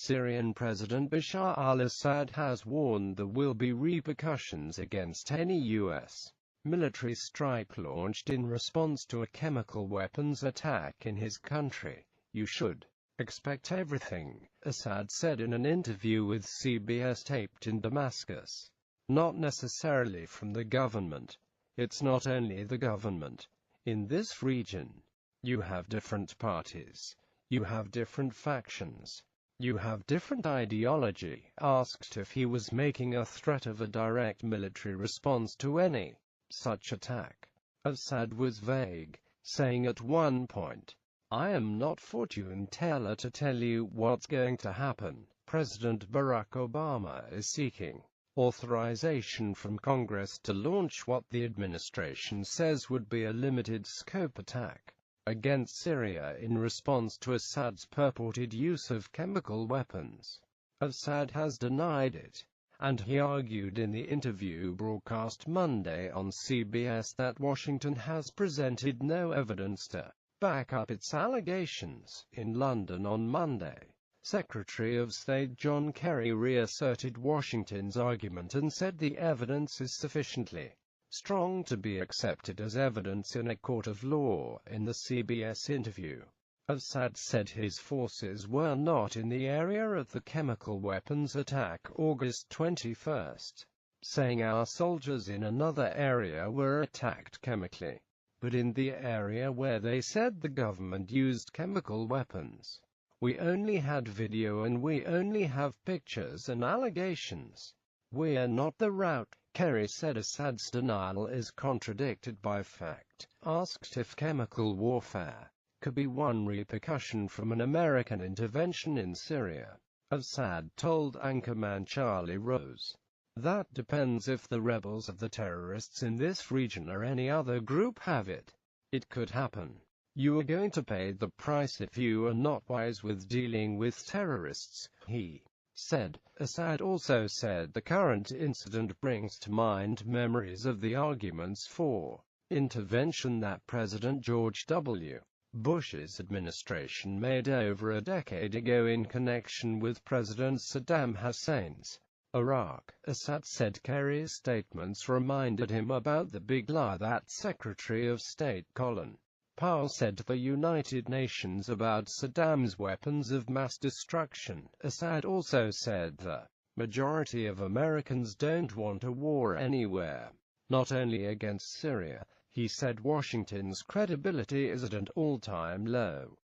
Syrian President Bashar al Assad has warned there will be repercussions against any U.S. military strike launched in response to a chemical weapons attack in his country. "You should expect everything," Assad said in an interview with CBS taped in Damascus. "Not necessarily from the government. It's not only the government. In this region, you have different parties. You have different factions. You have different ideology." Asked if he was making a threat of a direct military response to any such attack, Assad was vague, saying at one point, "I am not fortune teller to tell you what's going to happen." President Barack Obama is seeking authorization from Congress to launch what the administration says would be a limited-scope attack against Syria in response to Assad's purported use of chemical weapons. Assad has denied it, and he argued in the interview broadcast Monday on CBS that Washington has presented no evidence to back up its allegations. In London on Monday, Secretary of State John Kerry reasserted Washington's argument and said the evidence is sufficiently strong to be accepted as evidence in a court of law. In the CBS interview, Assad said his forces were not in the area of the chemical weapons attack August 21, saying our soldiers in another area were attacked chemically, but in the area where they said the government used chemical weapons, we only had video and we only have pictures and allegations. We're not the route. Kerry said Assad's denial is contradicted by fact. Asked if chemical warfare could be one repercussion from an American intervention in Syria, Assad told anchorman Charlie Rose, "That depends if the rebels or the terrorists in this region or any other group have it. It could happen. You are going to pay the price if you are not wise with dealing with terrorists," he said. Assad also said the current incident brings to mind memories of the arguments for intervention that President George W. Bush's administration made over a decade ago in connection with President Saddam Hussein's Iraq. Assad said Kerry's statements reminded him about the big lie that Secretary of State Colin Powell said to the United Nations about Saddam's weapons of mass destruction. Assad also said the majority of Americans don't want a war anywhere, not only against Syria. He said Washington's credibility is at an all-time low.